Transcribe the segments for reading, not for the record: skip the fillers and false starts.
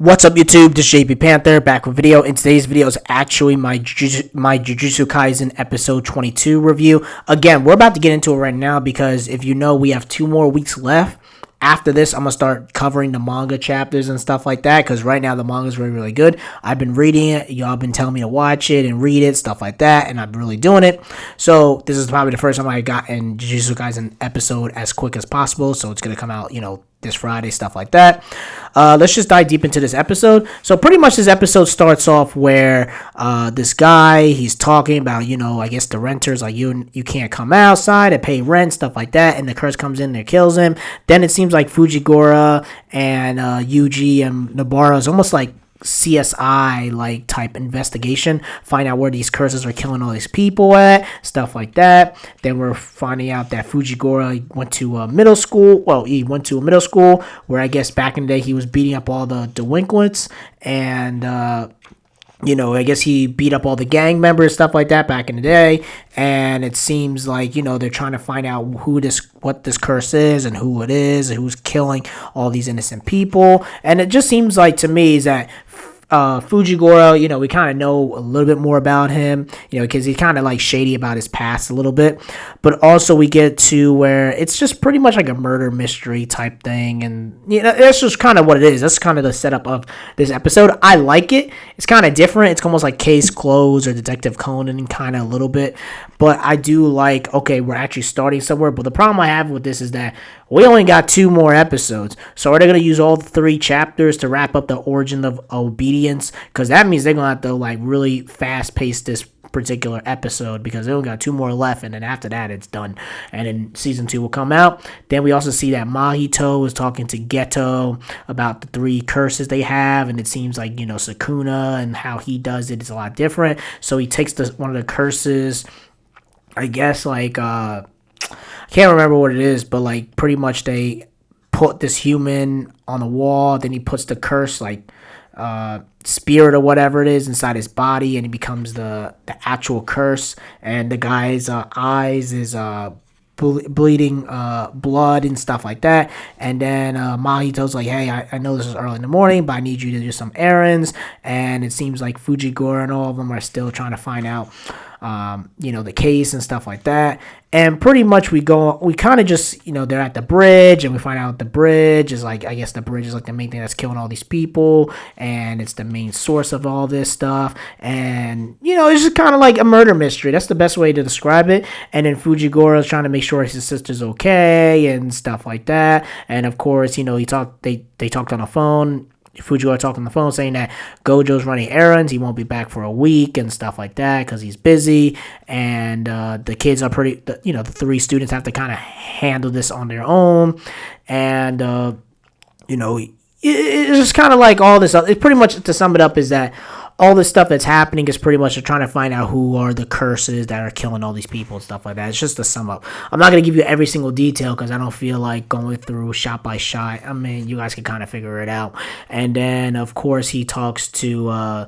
What's up, YouTube? This is JP Panther back with a video. And today's video is actually my Jujutsu Kaisen episode 22 review. Again, we're about to get into it right now because if you know, we have 2 more weeks left. After this, I'm going to start covering the manga chapters and stuff like that because right now the manga is really, really good. I've been reading it. Y'all been telling me to watch it and read it, stuff like that, and I'm really doing it. So this is probably the first time I got in Jujutsu Kaisen episode as quick as possible. So it's going to come out, this Friday, stuff like that. Let's just dive deep into this episode. So pretty much this episode starts off where this guy, he's talking about, I guess the renters, like you can't come outside and pay rent, stuff like that, and the curse comes in and kills him. Then it seems like Fujiwara and Yuji and Nobara is almost like CSI like type investigation, find out where these curses are killing all these people at, stuff like that. Then we're finding out that Fujiwara went to a middle school. Well, he went to a middle school where I guess back in the day he was beating up all the delinquents and I guess he beat up all the gang members, stuff like that back in the day. And it seems like, they're trying to find out what this curse is and who it is and who's killing all these innocent people. And it just seems like to me is that Fujiwara, we kind of know a little bit more about him, because he's kind of like shady about his past a little bit. But also we get to where it's just pretty much like a murder mystery type thing. And, that's just kind of what it is. That's kind of the setup of this episode. I like it. It's kind of different. It's almost like Case Closed or Detective Conan kind of a little bit. But I do like, okay, we're actually starting somewhere. But the problem I have with this is that we only got 2 more episodes. So are they going to use all 3 chapters to wrap up the origin of obedience? Because that means they're going to have to like really fast pace this particular episode because they only got 2 more left, and then after that it's done, and then season 2 will come out. Then we also see that Mahito is talking to Geto about the 3 curses they have, and it seems like Sukuna and how he does it is a lot different. So he takes one of the curses, I guess like I can't remember what it is, but like pretty much they put this human on the wall, then he puts the curse like spirit or whatever it is inside his body, and he becomes the actual curse, and the guy's eyes is bleeding blood and stuff like that. And then Mahito's like, hey, I know this is early in the morning, but I need you to do some errands. And it seems like Fujiwara and all of them are still trying to find out the case and stuff like that. And pretty much we kind of just, they're at the bridge, and we find out the bridge is like, I guess the bridge is like the main thing that's killing all these people, and it's the main source of all this stuff. And, it's just kind of like a murder mystery. That's the best way to describe it. And then Fujiwara is trying to make sure his sister's okay and stuff like that. And of course, they talked on the phone. Fujiwara talked on the phone saying that Gojo's running errands, he won't be back for a week and stuff like that because he's busy, and the kids are the 3 students have to kind of handle this on their own. And it's just kind of like all this. It's pretty much, to sum it up, is that all this stuff that's happening is pretty much trying to find out who are the curses that are killing all these people and stuff like that. It's just to sum up. I'm not going to give you every single detail because I don't feel like going through shot by shot. I mean, you guys can kind of figure it out. And then, of course, he talks to...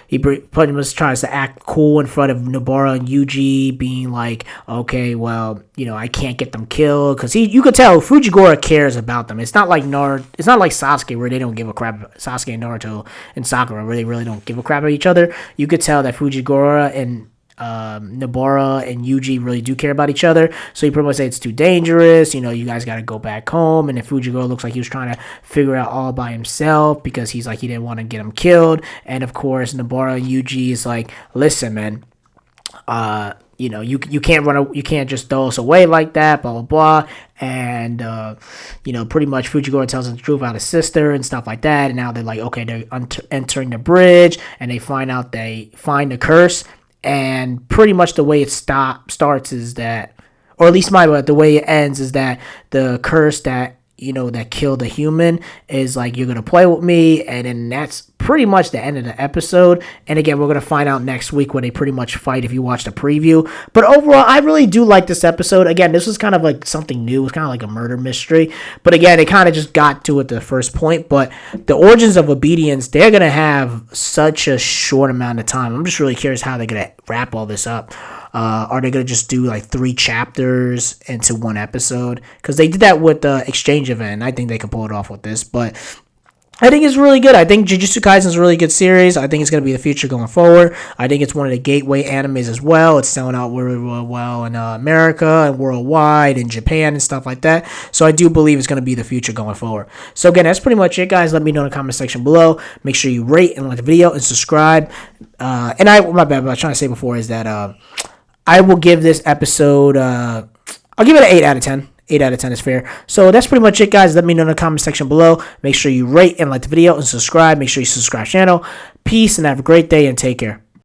he pretty much tries to act cool in front of Nobara and Yuji, being like, okay, well, I can't get them killed, because you could tell Fujiwara cares about them. It's not like It's not like Sasuke, where they don't give a crap. Sasuke and Naruto and Sakura really, really don't give a crap about each other. You could tell that Fujiwara and Nobara and Yuji really do care about each other. So he pretty much say it's too dangerous, you guys got to go back home. And then Fujiwara looks like he was trying to figure out all by himself because he's like, he didn't want to get him killed. And of course Nobara and Yuji is like, listen, man, you can't you can't just throw us away like that, blah blah blah. And pretty much Fujiwara tells him the truth about his sister and stuff like that. And now they're like, okay, they're entering the bridge, and they find the curse. And pretty much the way it starts is that, or at least the way it ends is that the curse that that killed a human is like, you're gonna play with me, and then that's pretty much the end of the episode. And again, we're gonna find out next week where they pretty much fight if you watch the preview. But overall, I really do like this episode. Again, this was kind of like something new. It's kind of like a murder mystery, but again, they kind of just got to it the first point. But the origins of obedience, they're gonna have such a short amount of time. I'm just really curious how they're gonna wrap all this up. Are they going to just do like 3 chapters into 1 episode? Because they did that with the exchange event. I think they could pull it off with this. But I think it's really good. I think Jujutsu Kaisen is a really good series. I think it's going to be the future going forward. I think it's one of the gateway animes as well. It's selling out really, really well in America and worldwide and Japan and stuff like that. So I do believe it's going to be the future going forward. So again, that's pretty much it, guys. Let me know in the comment section below. Make sure you rate and like the video and subscribe. And my bad, what I was trying to say before is that I will give this episode, I'll give it an 8 out of 10. 8 out of 10 is fair. So that's pretty much it, guys. Let me know in the comment section below. Make sure you rate and like the video and subscribe. Make sure you subscribe to the channel. Peace and have a great day and take care.